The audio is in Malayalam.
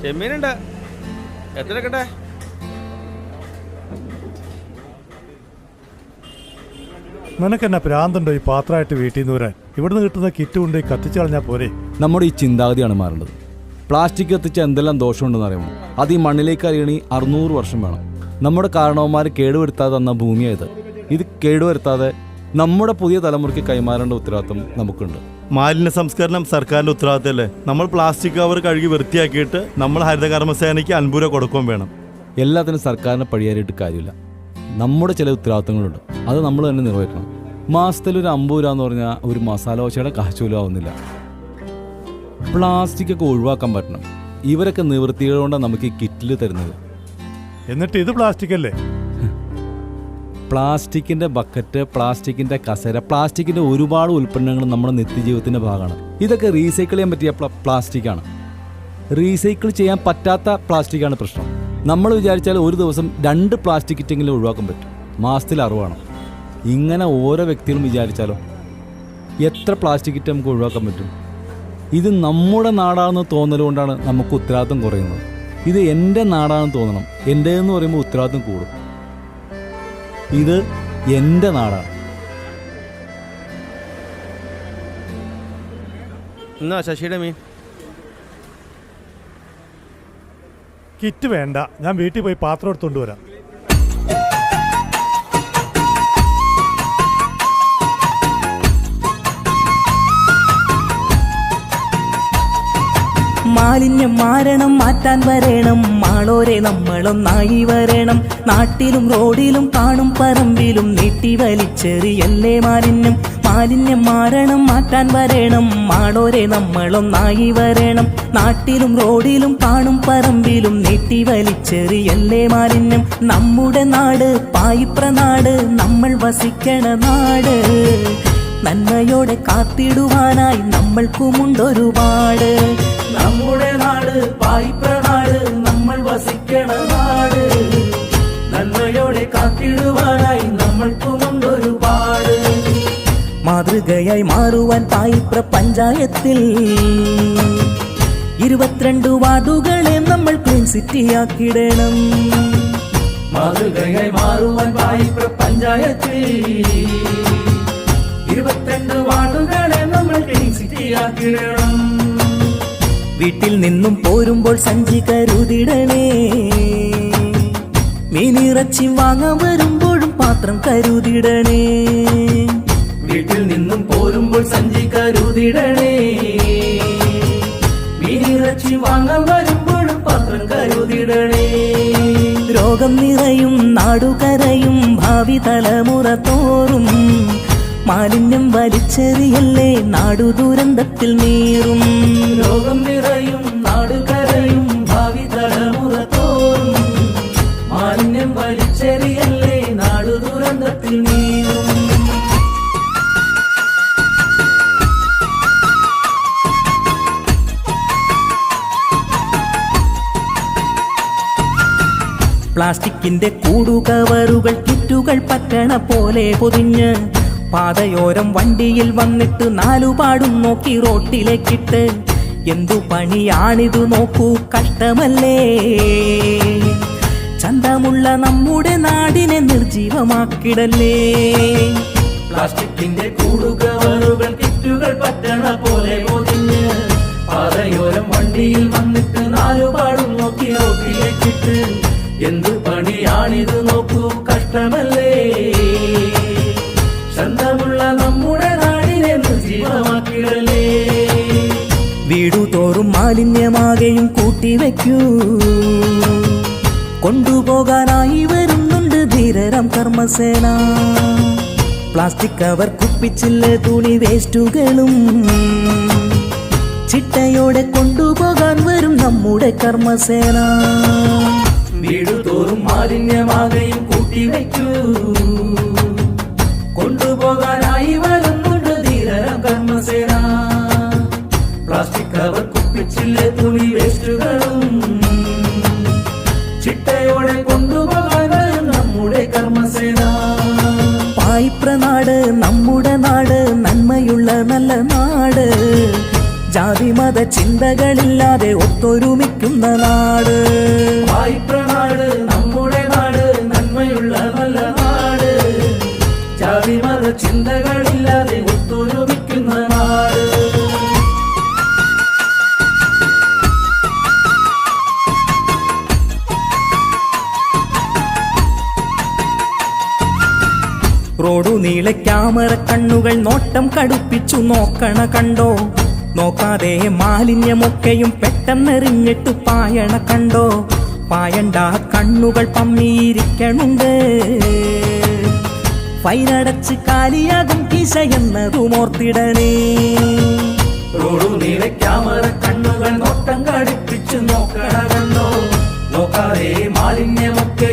ചെമ്മീനുണ്ട്. എത്ര കേട്ടെ? നിനക്കെന്നാ പ്രാന്തുണ്ടോ ഈ പാത്രമായിട്ട് വീട്ടിൽ നിന്ന് വരാൻ? ഇവിടുന്ന് കിട്ടുന്ന കിറ്റ് കൊണ്ട് കത്തിച്ചു കളഞ്ഞാൽ പോരെ? നമ്മുടെ ഈ ചിന്താഗതിയാണ് മാറേണ്ടത്. പ്ലാസ്റ്റിക് കത്തിച്ച എന്തെല്ലാം ദോഷമുണ്ടെന്ന് അറിയുമോ? അത് ഈ മണ്ണിലേക്ക് അറിയണി 600 വർഷം വേണം. നമ്മുടെ കാരണവന്മാർ കേടുവരുത്താതെ തന്ന ഭൂമിയായത്. ഇത് കേടുവരുത്താതെ നമ്മുടെ പുതിയ തലമുറയ്ക്ക് കൈമാറേണ്ട ഉത്തരവാദിത്വം നമുക്കുണ്ട്. മാലിന്യ സംസ്കരണം സർക്കാരിൻ്റെ ഉത്തരവാദിത്തമല്ലേ? നമ്മൾ പ്ലാസ്റ്റിക് കവർ കഴുകി വൃത്തിയാക്കിയിട്ട് നമ്മൾ ഹരിതകർമ്മസേനയ്ക്ക് 50 രൂപ കൊടുക്കുകയും വേണം. എല്ലാത്തിനും സർക്കാരിനെ പഴിയാറിയിട്ട് കാര്യമില്ല. നമ്മുടെ ചില ഉത്തരവാദിത്തങ്ങളുണ്ട്, അത് നമ്മൾ തന്നെ നിർവഹിക്കണം. മാസത്തിലൊരു 50 രൂപ എന്ന് പറഞ്ഞാൽ ഒരു മസാല ദോശയുടെ കാശുപോലും ആവുന്നില്ല. പ്ലാസ്റ്റിക്കൊക്കെ ഒഴിവാക്കാൻ പറ്റണം. ഇവരൊക്കെ നിവൃത്തികളുകൊണ്ടാണ് നമുക്ക് ഈ കിറ്റിൽ തരുന്നത്. എന്നിട്ട് ഇത് പ്ലാസ്റ്റിക് അല്ലേ? പ്ലാസ്റ്റിക്കിൻ്റെ ബക്കറ്റ്, പ്ലാസ്റ്റിക്കിൻ്റെ കസേര, പ്ലാസ്റ്റിക്കിൻ്റെ ഒരുപാട് ഉൽപ്പന്നങ്ങൾ നമ്മുടെ നിത്യജീവിതത്തിൻ്റെ ഭാഗമാണ്. ഇതൊക്കെ റീസൈക്കിൾ ചെയ്യാൻ പറ്റിയ പ്ലാസ്റ്റിക്കാണ്. റീസൈക്കിൾ ചെയ്യാൻ പറ്റാത്ത പ്ലാസ്റ്റിക്കാണ് പ്രശ്നം. നമ്മൾ വിചാരിച്ചാൽ ഒരു ദിവസം 2 പ്ലാസ്റ്റിക് കിറ്റെങ്കിലും ഒഴിവാക്കാൻ പറ്റും. മാസത്തിൽ 60 ഇങ്ങനെ ഓരോ വ്യക്തികളും വിചാരിച്ചാലോ എത്ര പ്ലാസ്റ്റിക് കിറ്റ് നമുക്ക് ഒഴിവാക്കാൻ പറ്റും? ഇത് നമ്മുടെ നാടാണെന്ന് തോന്നലുകൊണ്ടാണ് നമുക്ക് ഉത്തരവാദിത്വം കുറയുന്നത്. ഇത് എൻ്റെ നാടാണെന്ന് തോന്നണം. എൻ്റെ എന്ന് പറയുമ്പോൾ ഉത്തരവാദിത്വം കൂടും. ഇത് എൻ്റെ നാടാണ്. എന്നാ ശശിയുടെ മീൻ? കിറ്റ് വേണ്ട, ഞാൻ വീട്ടിൽ പോയി പാത്രം എടുത്തുകൊണ്ട് വരാം. മാലിന്യം മാറണം, മാറ്റാൻ വരണം, മാളോരെ നമ്മളൊന്നായി വരണം. നാട്ടിലും റോഡിലും കാണും പറമ്പിലും നീട്ടി വലിച്ചെറിയല്ലേ മാലിന്യം. മാലിന്യം മാറണം, മാറ്റാൻ വരണം, മാളോരെ നമ്മളൊന്നായി വരണം. നാട്ടിലും റോഡിലും കാണും പറമ്പിലും നീട്ടി വലിച്ചെറിയല്ലേ മാലിന്യം. നമ്മുടെ നാട് പായിപ്ര നാട്, നമ്മൾ വസിക്കണ നാട്. നന്മയോടെ കാത്തിടുവാനായി നമ്മൾക്കുമുണ്ടൊരുപാട്. നമ്മുടെ നാട് പായിപ്ര നാട്, നമ്മൾ വസിക്കണ നാട്. നന്മയോടെ കാത്തിടുവാനായി നമ്മൾക്കുമുണ്ടൊരുപാട്. മാതൃകയായി മാറുവാൻ പായിപ്ര പഞ്ചായത്തിൽ 22 വാർഡുകളെ നമ്മൾ ക്ലീൻ സിറ്റിയാക്കിടണം. മാതൃകയായി മാറുവാൻ പായിപ്ര പഞ്ചായത്തിൽ 22 വാർഡുകളെ നമ്മൾ ക്ലീൻ സിറ്റിയാക്കിടണം. വീട്ടിൽ നിന്നും പോരുമ്പോൾ സഞ്ചി കരുതിടണേ. മീനിറച്ചി വാങ്ങാൻ വരുമ്പോഴും പാത്രം കരുതിടണേ. വീട്ടിൽ നിന്നും പോരുമ്പോൾ സഞ്ചി കരുതിടണേ. മീനിറച്ചി വാങ്ങാൻ വരുമ്പോഴും പാത്രം കരുതിടണേ. രോഗം നിറയും നാടുകരയും ഭാവി തലമുറ തോറും. മാലിന്യം വലിച്ചെറിയല്ലേ നാടു ദുരന്തത്തിൽ നീറും. രോഗം നിറയും നാടുകരയും ഭാവി തലമുറ തോറും. മാലിന്യം വലിച്ചെറിയല്ലേ നാടു ദുരന്തത്തിൽ നീറും. പ്ലാസ്റ്റിക്കിന്റെ കൂടുകവറുകൾ കിറ്റുകൾ പറ്റണ പോലെ പൊതിഞ്ഞ് പാതയോരം വണ്ടിയിൽ വന്നിട്ട് 4 പാടും നോക്കി റോട്ടിലേക്കിട്ട്. എന്തു പണിയാണിതു നോക്കൂ, കഷ്ടമല്ലേ? ചന്തമുള്ള നമ്മുടെ നാടിനെ നിർജീവമാക്കിടല്ലേ. പ്ലാസ്റ്റിക്കിന്റെ കൂടുകവറുകൾ കിറ്റുകൾ പറ്റണ പോലെ പൊതിഞ്ഞ് പാതയോരം വണ്ടിയിൽ വന്നിട്ട് 4 പാടും നോക്കി റോട്ടിലേക്കിട്ട്. എന്തു പണിയാണിതു നോക്കൂ, കഷ്ടമല്ലേ? ചന്തമുള്ള നമ്മുടെ നാടിനെ നിർജീവമാക്കിടല്ലേ. വീടുതോറും മാലിന്യമാകെയും കൂട്ടിവെക്കൂ. കൊണ്ടുപോകാനായി വരുന്നുണ്ട് ധീരരം കർമ്മസേന. പ്ലാസ്റ്റിക് കവർ, കുപ്പിച്ചില്ല്, തുണി വേസ്റ്റുകളും ചിട്ടയോടെ കൊണ്ടുപോകാൻ വരും നമ്മുടെ കർമ്മസേന. വീടുതോറും മാലിന്യമാകെയും കൂട്ടിവെക്കൂ. കൊണ്ടുപോകാനായി വരുന്നുണ്ട് ധീരരം കർമ്മസേന. പ്ലാസ്റ്റിക് കവർ, കുപ്പിച്ചില്ല്, തുണി വേസ്റ്റുകളും ചിട്ടയോടെ കൊണ്ടുപോകാൻ വരും നമ്മുടെ കർമ്മസേന. പായിപ്ര നാട് നമ്മുടെ നാട്, നന്മയുള്ള നല്ല നാട്. ജാതിമത ചിന്തകളില്ലാതെ ഒത്തൊരുമിക്കുന്ന നാട്. വായ്പ്രനാട് നമ്മുടെ നാട്, നന്മയുള്ള നല്ല നാട്. ജാതിമത ചിന്തകളില്ലാതെ ഒത്തൊരുമിക്കുന്ന നാട്. റോഡു നീളെ ക്യാമറ കണ്ണുകൾ നോട്ടം കടുപ്പിച്ചു നോക്കണ കണ്ടോ. നോക്കാതെ മാലിന്യമൊക്കെയും പെട്ടെന്നെറിഞ്ഞിട്ട് പായണ കണ്ടോ. പായണ്ട കണ്ണുകൾ പമ്മിയിരിക്കണുണ്ട്. ഫൈനടച്ച് കാലിയാകും കിശ എന്നതുമോർത്തിടണേ. റോഡു നീളെ ക്യാമറ കണ്ണുകൾ നോട്ടം കടുപ്പിച്ചു നോക്കണ കണ്ടോ. നോക്കാതെ മാലിന്യമൊക്കെ